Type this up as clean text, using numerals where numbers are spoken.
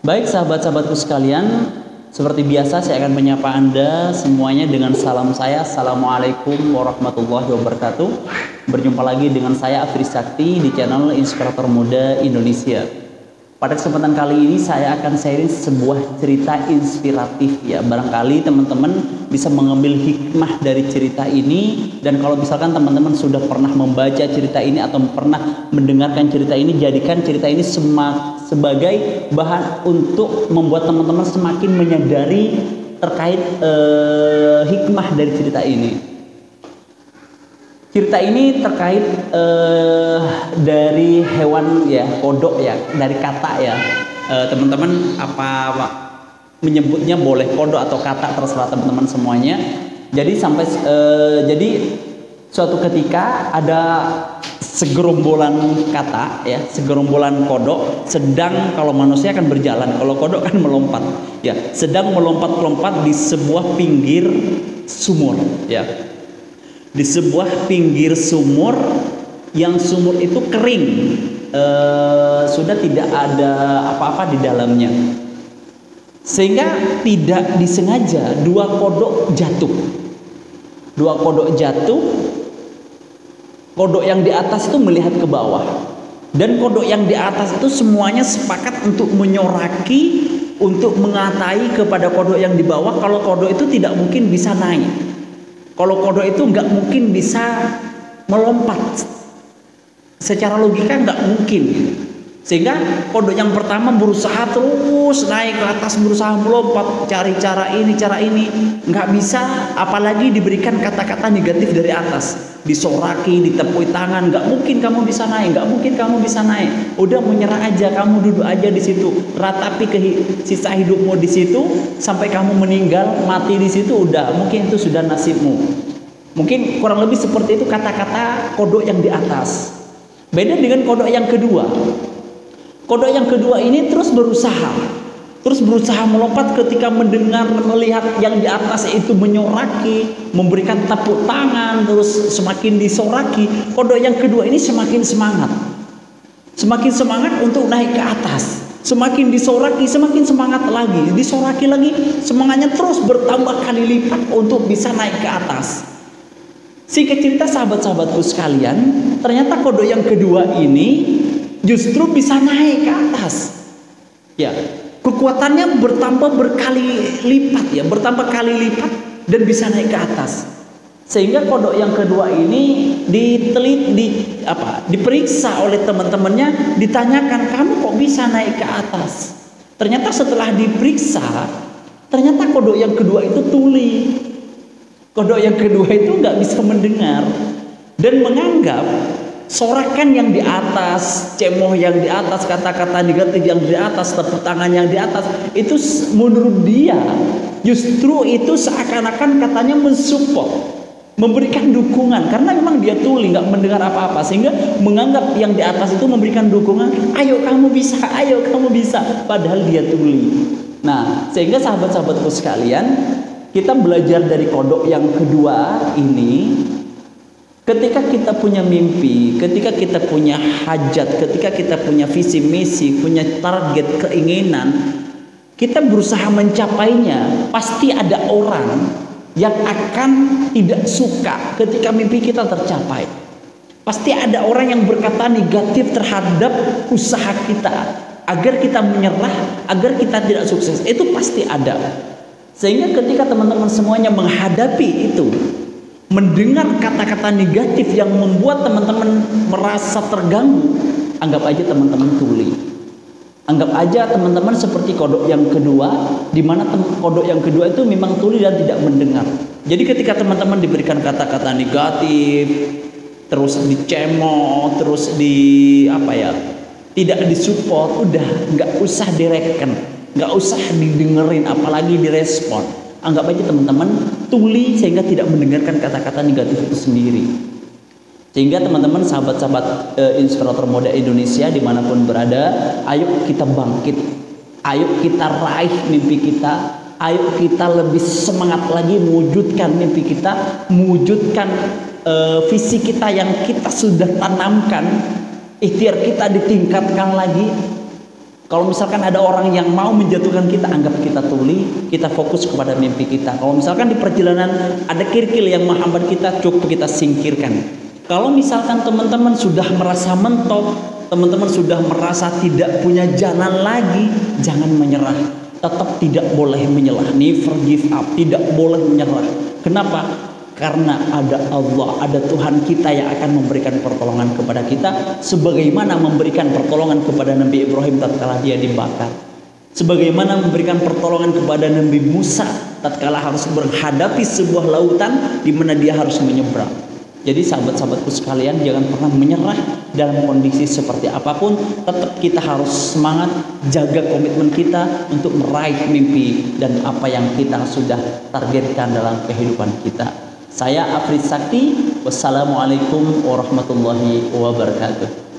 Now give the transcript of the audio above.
Baik sahabat-sahabatku sekalian, seperti biasa saya akan menyapa Anda semuanya dengan salam saya. Assalamualaikum warahmatullahi wabarakatuh. Berjumpa lagi dengan saya Afri Sakti di channel Inspirator Muda Indonesia. Pada kesempatan kali ini saya akan sharing sebuah cerita inspiratif ya. Barangkali teman-teman bisa mengambil hikmah dari cerita ini, dan kalau misalkan teman-teman sudah pernah membaca cerita ini atau pernah mendengarkan cerita ini, jadikan cerita ini sebagai bahan untuk membuat teman-teman semakin menyadari terkait hikmah dari cerita ini. Cerita ini terkait dari hewan ya, kodok ya, dari kata ya. Teman-teman apa menyebutnya boleh kodok atau kata, terserah teman-teman semuanya. Jadi jadi suatu ketika ada segerombolan kata ya, segerombolan kodok sedang, kalau manusia kan berjalan, kalau kodok kan melompat ya, sedang melompat-lompat di sebuah pinggir sumur ya. Di sebuah pinggir sumur, yang sumur itu kering, sudah tidak ada apa-apa di dalamnya, sehingga tidak disengaja dua kodok jatuh. Kodok yang di atas itu melihat ke bawah, dan kodok yang di atas itu semuanya sepakat untuk menyoraki, untuk mengatai kepada kodok yang di bawah kalau kodok itu tidak mungkin bisa naik. Kalau kodok itu nggak mungkin bisa melompat, secara logika nggak mungkin. Sehingga kodok yang pertama berusaha terus naik ke atas, berusaha melompat, cari cara ini, nggak bisa. Apalagi diberikan kata-kata negatif dari atas, disoraki, ditepuk tangan, nggak mungkin kamu bisa naik, nggak mungkin kamu bisa naik. Udah menyerah aja, kamu duduk aja di situ, ratapi sisa hidupmu di situ sampai kamu meninggal, mati di situ, udah mungkin itu sudah nasibmu. Mungkin kurang lebih seperti itu kata-kata kodok yang di atas. Beda dengan kodok yang kedua. Kodok yang kedua ini terus berusaha melompat ketika melihat yang di atas itu menyoraki, memberikan tepuk tangan, terus semakin disoraki. Kodok yang kedua ini semakin semangat untuk naik ke atas. Semakin disoraki, semakin semangat lagi, disoraki lagi, semangatnya terus bertambah kali lipat untuk bisa naik ke atas. Singkat cerita sahabat-sahabatku sekalian, ternyata kodok yang kedua ini justru bisa naik ke atas. Ya, kekuatannya bertambah bertambah kali lipat dan bisa naik ke atas. Sehingga kodok yang kedua ini diperiksa oleh teman-temannya, ditanyakan, "Kamu kok bisa naik ke atas?" Ternyata setelah diperiksa, ternyata kodok yang kedua itu tuli. Kodok yang kedua itu nggak bisa mendengar dan menganggap sorakan yang di atas, cemoh yang di atas, kata-kata negatif yang di atas, tepuk tangan yang di atas, itu menurut dia justru itu seakan-akan katanya mensupport, memberikan dukungan, karena memang dia tuli, nggak mendengar apa-apa, sehingga menganggap yang di atas itu memberikan dukungan, ayo kamu bisa, padahal dia tuli. Nah, sehingga sahabat-sahabatku sekalian, kita belajar dari kodok yang kedua ini. Ketika kita punya mimpi, ketika kita punya hajat, ketika kita punya visi misi, punya target, keinginan, kita berusaha mencapainya, pasti ada orang yang akan tidak suka ketika mimpi kita tercapai. Pasti ada orang yang berkata negatif terhadap usaha kita, agar kita menyerah, agar kita tidak sukses. Itu pasti ada. Sehingga ketika teman-teman semuanya menghadapi itu, mendengar kata-kata negatif yang membuat teman-teman merasa terganggu, anggap aja teman-teman tuli. Anggap aja teman-teman seperti kodok yang kedua, di mana kodok yang kedua itu memang tuli dan tidak mendengar. Jadi ketika teman-teman diberikan kata-kata negatif, terus dicemooh, terus tidak disupport, udah nggak usah direken, nggak usah didengerin, apalagi direspon. Anggap aja teman-teman tuli sehingga tidak mendengarkan kata-kata negatif itu sendiri. Sehingga teman-teman sahabat-sahabat Inspirator Muda Indonesia dimanapun berada, ayo kita bangkit, ayo kita raih mimpi kita, ayo kita lebih semangat lagi mewujudkan mimpi kita, mewujudkan visi kita yang kita sudah tanamkan, ikhtiar kita ditingkatkan lagi. Kalau misalkan ada orang yang mau menjatuhkan kita, anggap kita tuli, kita fokus kepada mimpi kita. Kalau misalkan di perjalanan ada kirkil yang menghambat kita, cukup kita singkirkan. Kalau misalkan teman-teman sudah merasa mentok, teman-teman sudah merasa tidak punya jalan lagi, jangan menyerah. Tetap tidak boleh menyerah. Never give up, tidak boleh menyerah. Kenapa? Karena ada Allah, ada Tuhan kita yang akan memberikan pertolongan kepada kita, sebagaimana memberikan pertolongan kepada Nabi Ibrahim tatkala dia dibakar, sebagaimana memberikan pertolongan kepada Nabi Musa tatkala harus menghadapi sebuah lautan di mana dia harus menyeberang. Jadi sahabat-sahabatku sekalian, jangan pernah menyerah dalam kondisi seperti apapun. Tetap kita harus semangat, jaga komitmen kita untuk meraih mimpi dan apa yang kita sudah targetkan dalam kehidupan kita. Saya Afrid Sakti, wassalamualaikum warahmatullahi wabarakatuh.